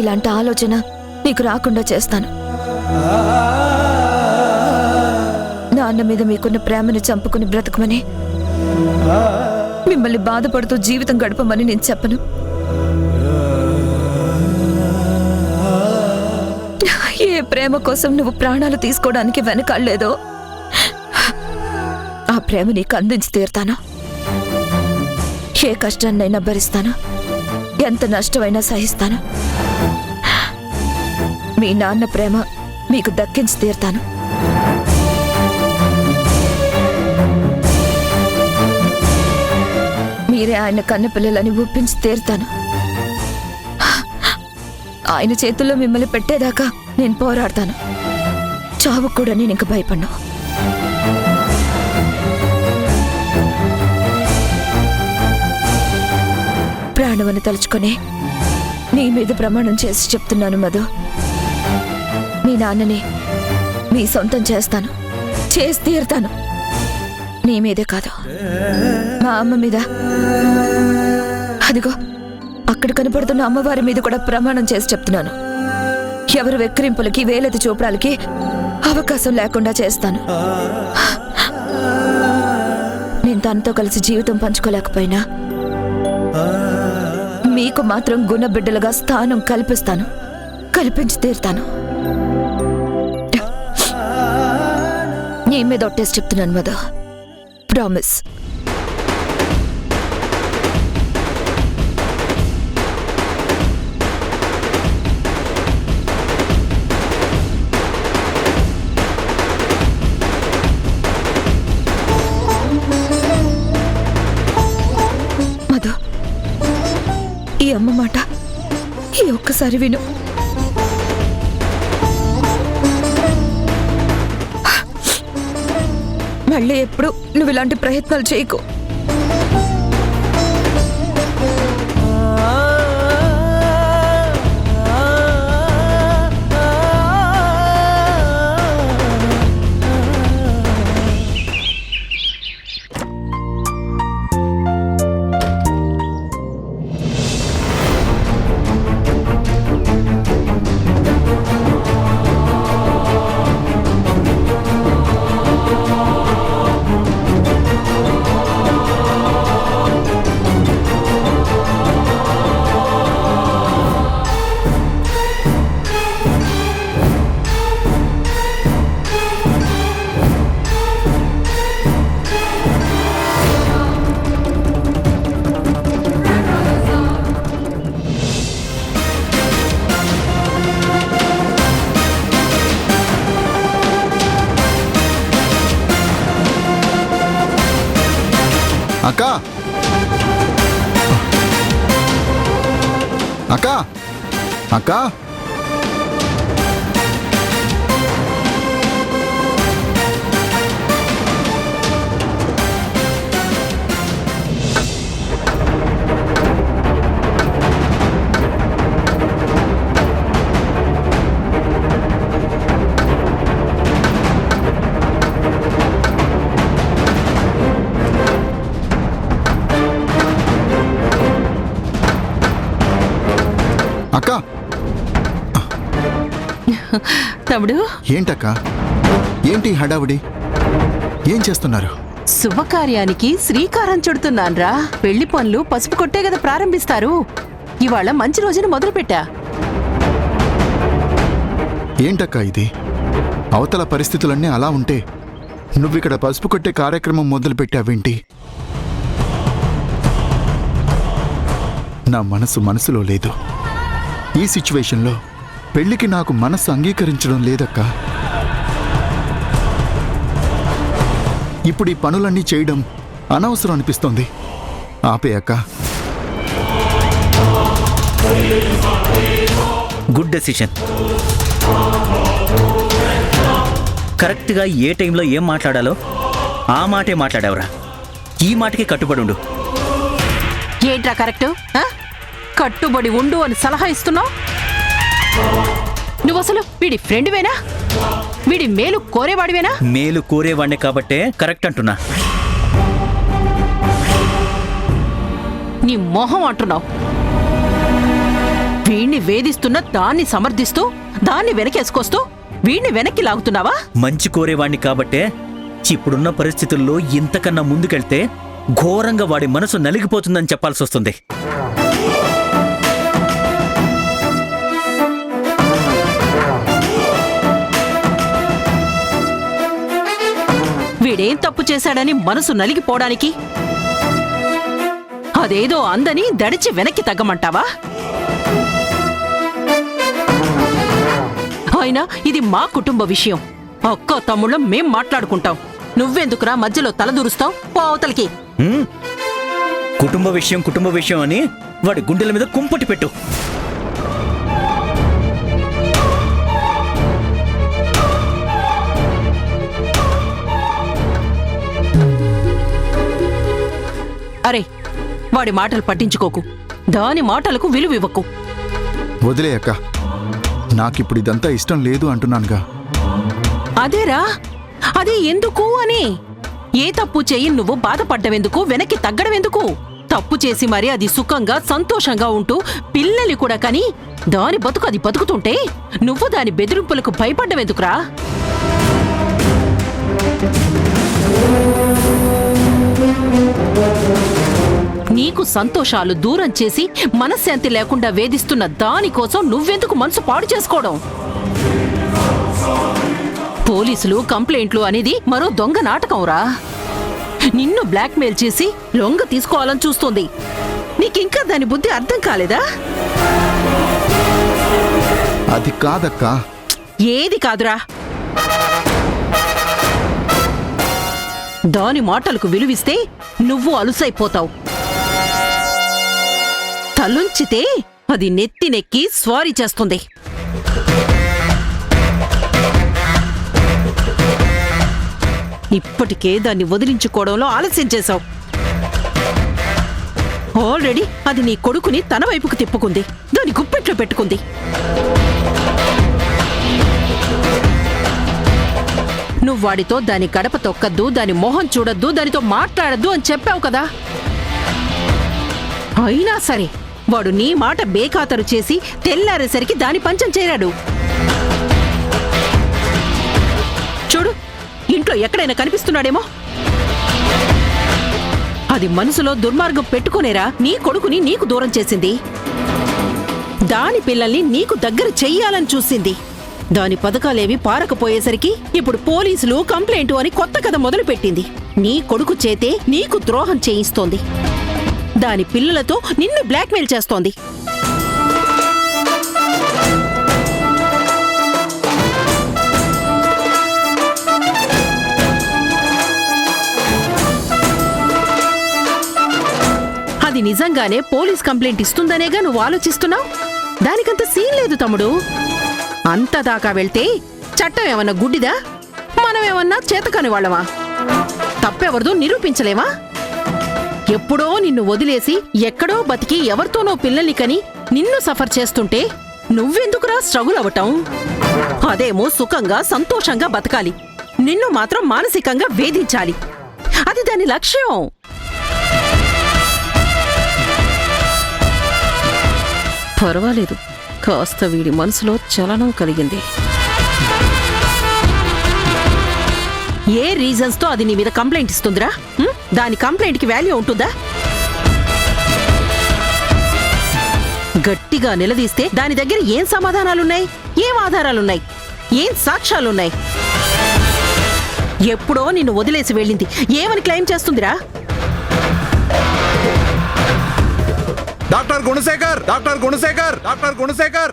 ఇలాంటి ఆలోచన నీకు రాకుండా చేస్తాను. నాన్న మీద మీకున్న ప్రేమని చంపుకుని బ్రతకమని, మిమ్మల్ని బాధపడుతూ జీవితం గడపమని నేను చెప్పను. ఏ ప్రేమ కోసం నువ్వు ప్రాణాలు తీసుకోవడానికి వెనకాడలేదో ఆ ప్రేమ నీకు అందించి తీరుతాను. ఏ కష్టాన్నైనా భరిస్తాను, ఎంత నష్టమైనా సహిస్తాను. మీ నాన్న ప్రేమ మీకు దక్కించి తీరుతాను. మీరే ఆయన కన్నపిల్లలని ఒప్పించి తీరుతాను. ఆయన చేతుల్లో మిమ్మల్ని పెట్టేదాకా నేను పోరాడతాను. చావు కూడా నేను ఇంక భయపడ్ను. ప్రాణమని తలుచుకొని నీ మీద ప్రమాణం చేసి చెప్తున్నాను మధు, మీ నాన్నని మీ సొంతం చేస్తాను, చేసి తీరుతాను. నీ మీదే కాదు, మా అమ్మ మీద, అదిగో అక్కడ కనపడుతున్న అమ్మవారి మీద కూడా ప్రమాణం చేసి చెప్తున్నాను. ఎవరు వెక్కిరింపులకి వేలెత్తి చూపడానికి అవకాశం లేకుండా చేస్తాను. నేను తనతో కలిసి జీవితం పంచుకోలేకపోయినా మీకు మాత్రం గుణబిడ్డలుగా స్థానం కల్పిస్తాను, కల్పించి తీరుతాను. నీ మీద ఒట్టేసి చెప్తున్నాను మధు, ప్రామిస్. మధు, ఈ అమ్మ మాట ఈ ఒక్కసారి విను. మళ్ళీ ఎప్పుడు నువ్వు ఇలాంటి ప్రయత్నాలు చేయకు. అక్కా, అక్కా, అక్కా, అక్కా. తమ్ముడు, ఏంటక్కా, ఏంటి హడావుడి? ఏం చేస్తున్నారు? శుభకార్యానికి శ్రీకారం చుడుతున్నాన్రా. పెళ్లి పనులు పసుపు కొట్టే కదా ప్రారంభిస్తారు. ఇవాళ మంచి రోజున మొదలుపెట్టా. ఏంటక్కా ఇది? అవతల పరిస్థితులన్నీ అలా ఉంటే నువ్విక్కడ పసుపు కొట్టే కార్యక్రమం మొదలు పెట్టావేంటి? నా మనసులో లేదు. ఈ సిచ్యువేషన్లో పెళ్లికి నాకు మనసు అంగీకరించడం లేదక్కా. ఇప్పుడు ఈ పనులన్నీ చేయడం అనవసరం అనిపిస్తోంది. ఆపే అక్క. Good decision. కరెక్ట్గా ఏ టైంలో ఏం మాట్లాడాలో ఆ మాటే మాట్లాడావురా. ఈ మాటకి కట్టుబడి ఉండు. ఏంట్రా కరెక్ట్? కట్టుబడి ఉండు అని సలహా ఇస్తున్నావు? నువ్వసలు వీడి ఫ్రెండ్వేనా? వీడి మేలు కోరేవాడివేనా? మేలు కోరేవాడినే కాబట్టే కరెక్ట్ అంటున్నా. నీ మొహం అంటున్నావు. వీణ్ణి వేధిస్తున్న దాన్ని సమర్థిస్తూ దాన్ని వెనకేసుకొస్తూ వీణ్ణి వెనక్కి లాగుతున్నావా? మంచి కోరేవాణ్ణి కాబట్టే ఇప్పుడున్న పరిస్థితుల్లో ఇంతకన్నా ముందుకెళ్తే ఘోరంగా వాడి మనసు నలిగిపోతుందని చెప్పాల్సి వస్తుంది. వీడేం తప్పు చేశాడని మనసు నలిగిపోవడానికి అదేదో అందని దడిచి వెనక్కి తగ్గమంటావా? అయినా ఇది మా కుటుంబ విషయం. అక్క తమ్ముళ్ళం మేం మాట్లాడుకుంటాం. నువ్వెందుకురా మధ్యలో తలదూరుస్తావు? పో అవతలికి. కుటుంబ విషయం అని వాడి గుండెల మీద కుంపటి పెట్టు. అరే, వాడి మాటలు పట్టించుకోకు. దాని మాటలకు విలువివ్వకు. వదిలే అక్క, నాకిప్పుడు ఇదంతా ఇష్టం లేదు అంటున్నానుగా. అదేరా, అదే ఎందుకు అని. ఏ తప్పు చెయ్యి నువ్వు బాధపడ్డవెందుకు, వెనక్కి తగ్గడమెందుకు? తప్పు చేసి మరి అది సుఖంగా సంతోషంగా ఉంటూ పిల్లల్ని కూడా కని దాని బతుకు అది బతుకుతుంటే నువ్వు దాని బెదిరింపులకు భయపడ్డవెందుకురా? నీకు సంతోషాలు దూరం చేసి మనశ్శాంతి లేకుండా వేధిస్తున్న దానికోసం నువ్వెందుకు మనసు పాడు చేసుకోవడం? పోలీసులు కంప్లైంట్లు అనేది మరో దొంగ నాటకంరా. నిన్ను బ్లాక్మెయిల్ చేసి లొంగ తీసుకోవాలని చూస్తోంది. నీకింకా దాని బుద్ధి అర్థం కాలేదా? అది కాదక్క. ఏది కాదురా? దాని మాటలకు విలువిస్తే నువ్వు అలుసైపోతావు. తలుంచితే అది నెత్తినెక్కి స్వారీ చేస్తుంది. ఇప్పటికే దాన్ని వదిలించుకోవడంలో ఆలస్యం చేశావు. ఆల్రెడీ అది నీ కొడుకుని తన వైపుకు తిప్పుకుంది, దాని గుప్పెట్లో పెట్టుకుంది. నువ్వు వాడితో దాని గడప తొక్కద్దు, దాని మొహం చూడొద్దు, దానితో మాట్లాడద్దు అని చెప్పావు కదా. అయినా సరే వాడు నీ మాట బేఖాతరు చేసి తెల్లారేసరికి దాని పంచం చేరాడు. చూడు, ఇంట్లో ఎక్కడైనా కనిపిస్తున్నాడేమో. అది మనసులో దుర్మార్గం పెట్టుకునేరా నీ కొడుకుని నీకు దూరం చేసింది. దాని పిల్లల్ని నీకు దగ్గర చెయ్యాలని చూసింది. దాని పథకాలేవి పారకపోయేసరికి ఇప్పుడు పోలీసులు కంప్లైంట్ అని కొత్త కథ మొదలుపెట్టింది. నీ కొడుకు చేతే నీకు ద్రోహం చేయిస్తోంది. దాని పిల్లలతో నిన్ను బ్లాక్మెయిల్ చేస్తోంది. అది నిజంగానే పోలీస్ కంప్లైంట్ ఇస్తుందనేగా నువ్వు ఆలోచిస్తున్నావు? దానికంత సీన్ లేదు తమ్ముడు. అంతదాకా వెళ్తే చట్టం ఏమన్నా గుడ్డిదా? మనమేమన్నా చేతకాని వాళ్ళమా? తప్పెవరిదో నిరూపించలేమా? ఎప్పుడో నిన్ను వదిలేసి ఎక్కడో బతికి ఎవరితోనో పిల్లల్ని కని నిన్ను సఫర్ చేస్తుంటే నువ్వెందుకురా స్ట్రగుల్ అవటం? అదేమో సుఖంగా సంతోషంగా బతకాలి, నిన్ను మాత్రం మానసికంగా వేధించాలి. అది దాని లక్ష్యం. పర్వాలేదు, కాస్త వీడి మనసులో చలనం కలిగింది. ఏ రీజన్స్ తో అది నీ మీద కంప్లైంట్ ఇస్తుందిరా? దాని కంప్లైంట్ కి వాల్యూ ఉంటుందా? గట్టిగా నిలదీస్తే దాని దగ్గర ఏం సమాధానాలున్నాయి, ఏం ఆధారాలున్నాయి, ఏం సాక్ష్యాలున్నాయి? ఎప్పుడో నిన్ను వదిలేసి వెళ్ళింది, ఏమని క్లెయిమ్ చేస్తుందిరా? Doctor Gunasekhar, doctor Gunasekhar, doctor Gunasekhar.